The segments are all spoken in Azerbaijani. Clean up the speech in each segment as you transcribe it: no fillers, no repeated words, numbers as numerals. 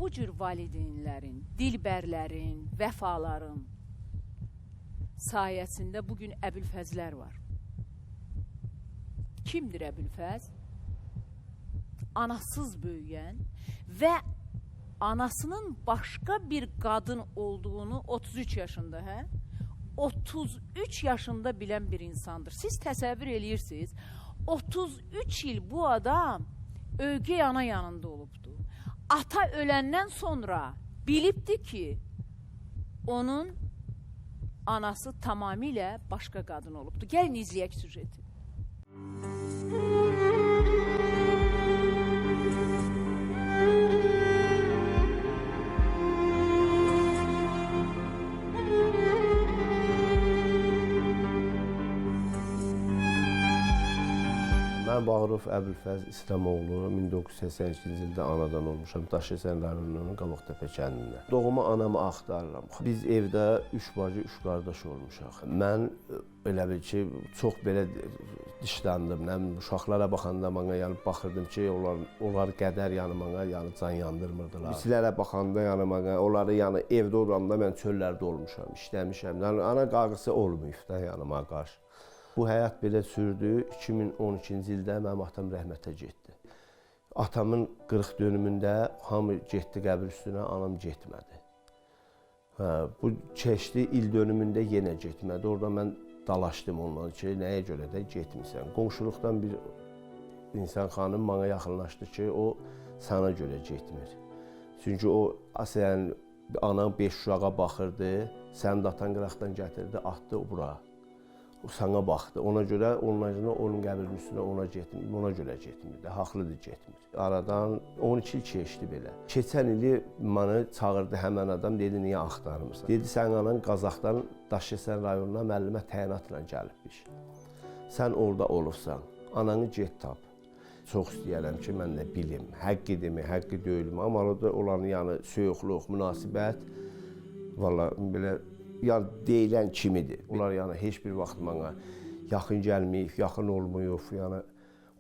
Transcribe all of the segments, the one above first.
bu cür valideynlərin, dilbərlərin, vəfaların sayəsində bugün Əbülfəzlər var. Kimdir Əbülfəz? Anasız böyüyən və anasının başqa bir qadın olduğunu 33 yaşında, 33 yaşında bilən bir insandır. Siz təsəvvür eləyirsiniz, 33 il bu adam Ögey ana yanında olubdu. Ata öləndən sonra bilibdi ki, onun anası tamamilə başqa qadın olubdu. Gəlin izləyək süjeti. Mən Bağırov Əbülfəz İslamoğlu 1982-ci ildə anadan olmuşam. Daşkəsən rayonunun Qabaqtepe kəndində. Doğma anamı axtarıram. Biz evdə 3 bacı, 3 qardaş olmuşaq. Mən elə bil ki, çox belə dişləndim. Uşaqlara baxanda mənə baxırdım ki, onlar qədər mənə can yandırmırdılar. Bizlərə baxanda mənə, onları evdə olanda mən çöllərdə olmuşam, işləmişəm. Ana qayğısı olmayıb da yanıma qarşı. Bu həyat belə sürdü. 2012-ci ildə mənim atam rəhmətə getdi. Atamın 40 dönümündə hamı getdi qəbir üstünə, anam getmədi. Bu keçdi, il dönümündə yenə getmədi. Orada mən dalaşdım ondan ki, nəyə görə də getmirsən. Qonşuluqdan bir insan xanım mənə yaxınlaşdı ki, o sana görə getmir. Çünki o, anan 5 uşağa baxırdı, sənin də atan qıraqdan gətirdi, atdı bura. O sana baxdı. Ona görə onun qəbrinin üstünə ona görə getmirdi. Haqlıdır getmir. Aradan 12 il keçdi belə. Keçən ili mənə çağırdı həmən adam, dedi niyə axtarmırsan? Dedi sən anan Qazaxdan Daşkəsən rayonuna müəllimə təyinatla gəlibmiş. Sən orada olursan, ananı get tap. Çox istəyərəm ki, mən də bilim, həqqidirmi, həqqi deyilmi. Amma orada olan soyuqluq, münasibət, valla belə deyilən kimidir. Onlar heç bir vaxt mənə yaxın gəlməyib, yaxın olmayıb.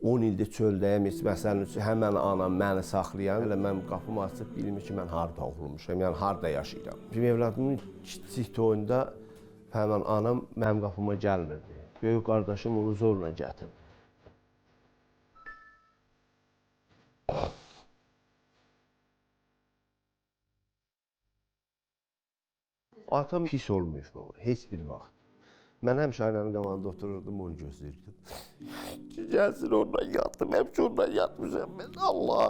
10 ildir çöldəyəm, məsələn üçün həmən anam məni saxlayan, elə mən qapımı açıb bilmir ki, mən harada olmuşam, harada yaşayıram. Bizim evladımın kiçik toyunda həmən anam mənim qapıma gəlmirdi. Böyük qardaşım onu zorla gətirdi. Atam pis olmuyor, heç bir vaxt. Mən həmişə aynanın qabağında otururdum, onu gözləyirdim. Gəlsin oradan yatdım, həmişə oradan yatmışam mən, Allah!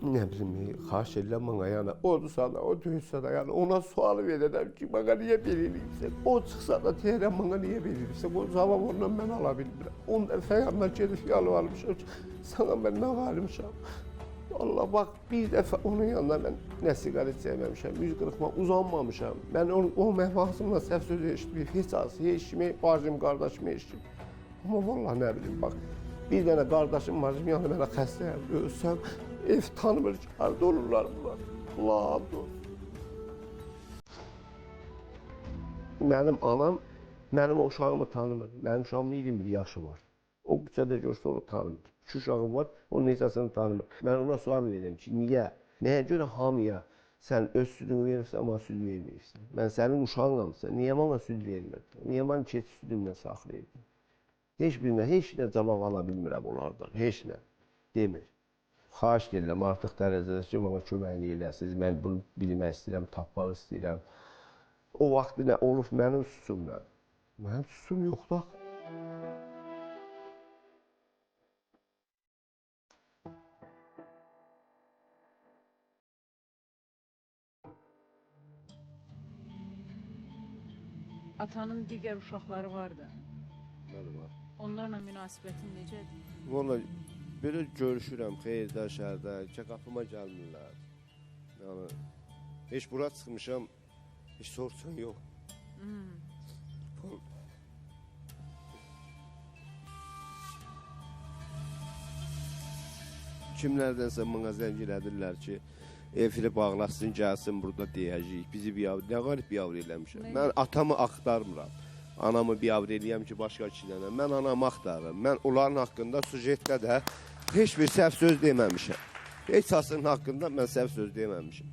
Nə bilim, xahiş edirəm mənə, odursa da, o döyürsə da, ona sual verirəm ki, mənə niyə verilirsən? O çıxsa da deyirəm, mənə niyə verilirsən? O cavab ondan mən ala bilmirəm. 10 dəfə yanına gedib yalvarmışam ki, sana mən nə varmışam? Allah, bax, bir dəfə onun yanında mən nə siqaret çəkməmişəm, 140-ma uzanmamışam. Mən o məhvasımla səhv sözü eşitməyib, heç az, heç kimi, bacım, qardaşım eşitməyib. Amma vallahi nə bilim, bax, bir dənə qardaşım var, yəni mənə xəstəyəm, ölsəm, ev tanımır ki, harada olurlar bunlar. Allah abd olsun. Mənim anam, mənim o uşağımı tanımır. Mənim uşağımın 21 yaşı var. O küçədə görsə onu tanımır. 2 uşağım var, onun neçəsini tanımır. Mən ona sual verirəm ki, niyə? Nəyə görə hamıya sən öz südünü verirsən, amma süd verməyirsən? Mən sənin uşağınamsa, niyə bana süd vermirdin? Niyə bana keçi südümlə saxlayırdın? Heç nə cavab ala bilmirəm onlardan, heç nə demir. Xahiş edirəm, artıq dərəcədə ki, bana köməklik eləsiniz, mən bunu bilmək istəyirəm, tapmaq istəyirəm. O vaxt nə olub mənim susumla? Mənim susum yoxdur. Atanın digər uşaqları var da. Mənim var. Onlarla münasibətin necədir? Valla belə görüşürəm xeyirdə, şəhərdə, ki, qapıma gəlmirlər. Yəni, heç bura çıxmışam, heç sorsan yox. Kimlərdənsə mənə zəng elədirlər ki, efiri bağlasın, gəlsin, burada deyəcəyik. Bizi nə qalib biavr eləmişəm. Mən atamı axtarmıram. Anamı biavr eləyəm ki, başqa kişilərlə. Mən anamı axtarıram. Mən onların haqqında sujetdə də heç bir səhv söz deməmişəm. Heç asının haqqında mən səhv söz deməmişəm.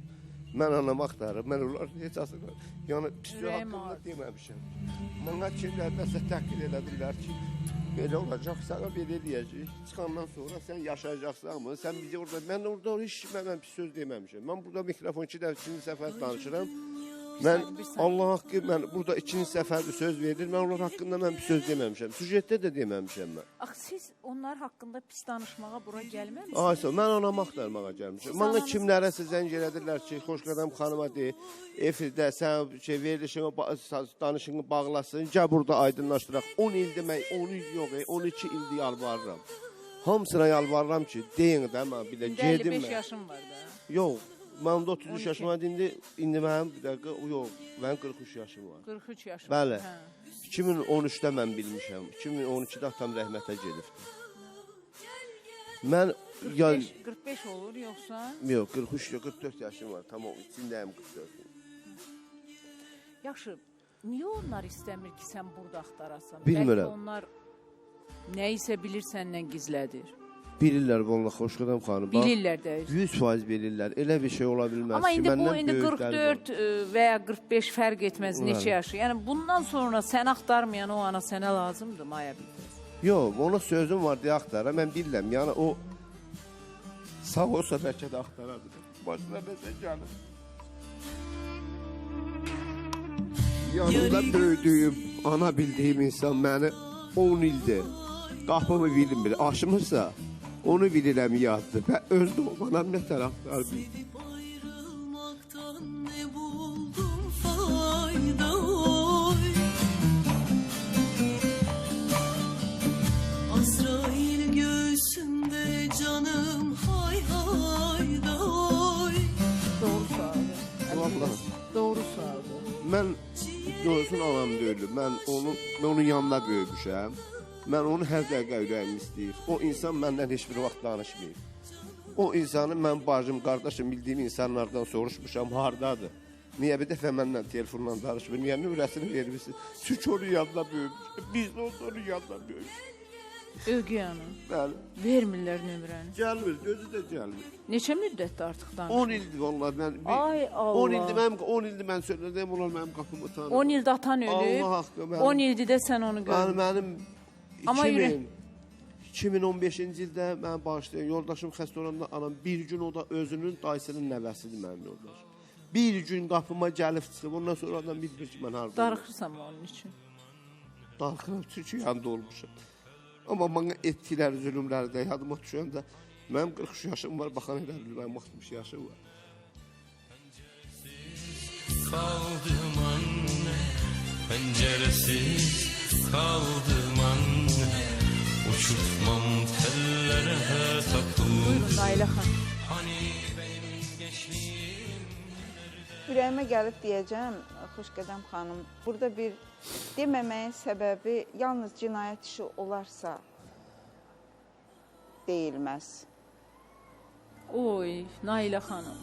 Mən anamı axtarım, mən onlar heç asının, yəni pis haqqında deməmişəm. Mənə kimlərdə təhqir elədilər ki, belə olacaq, sənə belə eləyəcək. Çıxandan sonra sən yaşayacaqsan mı? Sən bizi orada, mən orada heç mən pis söz deməmişəm. Mən burada mikrofon 2 səfər danışıram. Mən Allah haqqı, mən burada 2-ci səfərdir söz verir, mən onlar haqqında mən bir söz deməmişəm. Süjetdə də deməmişəm mən. Axı siz onlar haqqında pis danışmağa bura gəlməmisiniz? Aysa, mən anamı axtarmağa gəlmişəm. Mənə kimlərəsə zəng elədirlər ki, Xoşqədəm xanıma de, efirdə sən verilişini, danışını bağlasın, gəl burada aydınlaşdıraq. 10 ildir mən, 10 il yox, 12 ildir yalvarıram. Hamısına yalvarıram ki, deyin də mən bir də gedim mən. 55 yaşım var da. Yox. Mənim də 33 yaşım var, indi mənim bir dəqiqə, yox, mənim 43 yaşım var. 43 yaşım. Bəli, 2013-də mən bilmişəm, 2012-də atam rəhmətə gedibdir. Mən... 45 olur, yoxsa? Yox, 43, 44 yaşım var, tamam, içindəyim 44. Yaxşı, niyə onlar istəmir ki, sən burada axtarasan? Bilmirəm. Bəlkə onlar nə isə bilir səndən gizlədir. Bilirlər vallahi Xoşqədəm xanım. Bilirlər də. 100% bilirlər. Elə bir şey ola bilməz amma ki, məndən böyüklər. Amma indi 44 və ya 45 fərq etməz neçə yaşı. Yəni bundan sonra sən axtarmayan o ana sənə lazımdır Maya Bilfəz. Yox, ona sözüm var deyə axtara. Mən bilirəm. Yəni o sağ olsa bəlkə də axtarardı. Başına nəsə gəlir. Yanımda böyüdüyüm, ana bildiyim insan məni 10 ildir qapımı bilmir. Aşmırsa onu bilirəm yaddır və öz doğmanam nə tərəfdar bilir. Azrail göğsünde canım hay hay day. Doğrusu abi. Vallahi. Doğrusu abi. Mən doğrusun anam deyildim. Mən onun yanında böyümüşəm. Mən onu hər dəqiqə ürəyim istəyir. O insan məndən heç bir vaxt danışmayıb. O insanı mən bacım, qardaşım, bildiyim insanlardan soruşmuşam, hardadır? Niyə bir dəfə məndən telefonla danışmır? Niyə növrəsini vermişsin? Çünki onun yanında böyümüşəm. Biz də onun yanında böyümüşük. Ögey hanım. Bəli. Vermirlər nömrəni. Gəlmir, gözü də gəlmir. Neçə müddətdir artıq danışır? 10 ildir vallahi mən. Ay Allah. 10 ildir mən söylədim, onlar mənim qapımı tanır. 10 ildə atan ölüb. Allah haqqı mənim. 10 ildir də sən onu görmüsən. Mənim Amma 2015-ci ildə mən bağışlayan yoldaşım xəstə olanda anam bir gün o da özünün dayısının nəvəsidir mənim yoldaşım. Bir gün qapıma gəlib çıxıb, ondan sonra adam bilmir ki, mən harada. Darıxırsan mı onun üçün? Darıxıram, çünki yanında olmuşam. Amma mənə etdikləri zülümləri də yadıma düşəndə, mənim 43 yaşım var, baxan elə bilir, mənim 60 yaşım var. Kaldım anne, penceresiz kaldım anne. Uçurtmam tellere takıldı. Buyurun Nailə xanım. Hani benim gençliğim. Ürəyimə gəlib deyəcəm, Xoşqədəm xanım, burada bir deməməyin səbəbi yalnız cinayət işi olarsa deyilməz. Oy, Nailə xanım.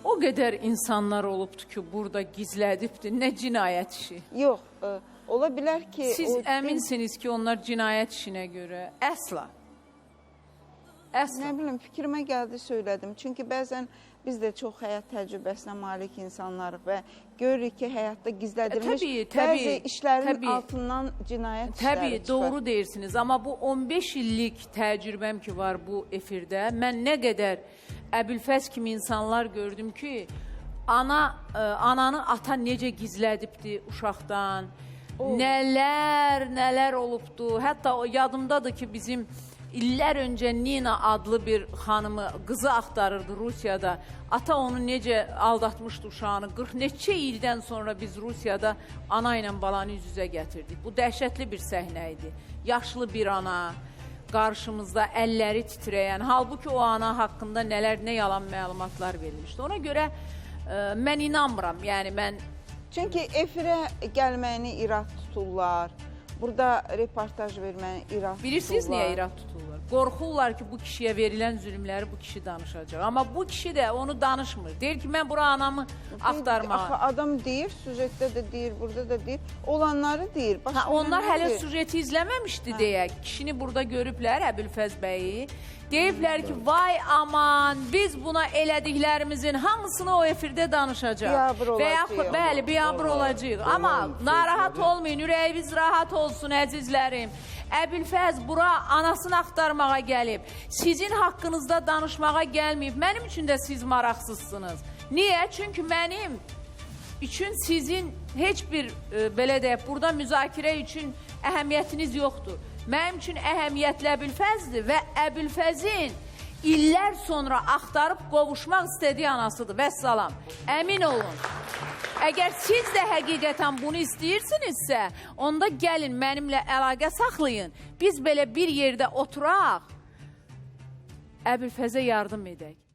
O qədər insanlar olubdur ki, burada gizlədibdir. Nə cinayət işi? Yox, ola bilər ki... Siz əminsiniz ki, onlar cinayət işinə görə. Əsla. Əsla. Nə bilim, fikrimə gəldi, söylədim. Çünki bəzən biz də çox həyat təcrübəsinə malik insanlarıq və görürük ki, həyatda gizlədilmiş bəzi işlərin altından cinayət işləri çıxar. Təbii, doğru deyirsiniz. Amma bu 15 illik təcrübəm ki var bu efirdə, mən nə qədər Əbülfəz kimi insanlar gördüm ki, ananı ata necə gizlədibdi uşaqdan, nələr olubdu. Hətta o yadımdadır ki, bizim illər öncə Nina adlı bir xanımı, qızı axtarırdı Rusiyada. Ata onu necə aldatmışdı uşağını. 40 neçə ildən sonra biz Rusiyada ana ilə balanı üz-üzə gətirdik. Bu dəhşətli bir səhnə idi. Yaşlı bir ana, qarşımızda əlləri titrəyən, halbuki o ana haqqında nə yalan məlumatlar verilmişdi. Ona görə mən inanmıram, yəni mən... Çünki efirə gəlməyini irad tuturlar, burada reportaj verməyini irad tuturlar. Bilirsiniz niyə irad tuturlar? qorxurlar ki, bu kişiyə verilən zülmləri bu kişi danışacaq. Amma bu kişi də onu danışmır. Deyir ki, mən bura anamı axtarmağa. Axı adam deyir, süjetdə də deyir, burada da deyir, olanları deyir. Onlar hələ sujeti izləməmişdi deyək. Kişini burada görüblər, Əbülfəz bəyi. Deyiblər ki, vay aman, biz buna elədiklərimizin hamısını o efirdə danışacaq. Biabır olacaq. Bəli, biabır olacaq. Amma narahat olmayın, ürəyiniz rahat olsun əzizlərim. Əbülfəz bura anasını axtarmağa gəlib. Sizin haqqınızda danışmağa gəlməyib. Mənim üçün də siz maraqsızsınız. Niyə? Çünki mənim üçün sizin heç bir, belə deyək, burada müzakirə üçün əhəmiyyətiniz yoxdur. Mənim üçün əhəmiyyətli Əbülfəzdir və Əbülfəzin illər sonra axtarıb qovuşmaq istədiyi anasıdır. Vəssalam. Əmin olun. Əgər siz də həqiqətən bunu istəyirsinizsə, onda gəlin mənimlə əlaqə saxlayın. Biz belə bir yerdə oturaq, Əbülfəzə yardım edək.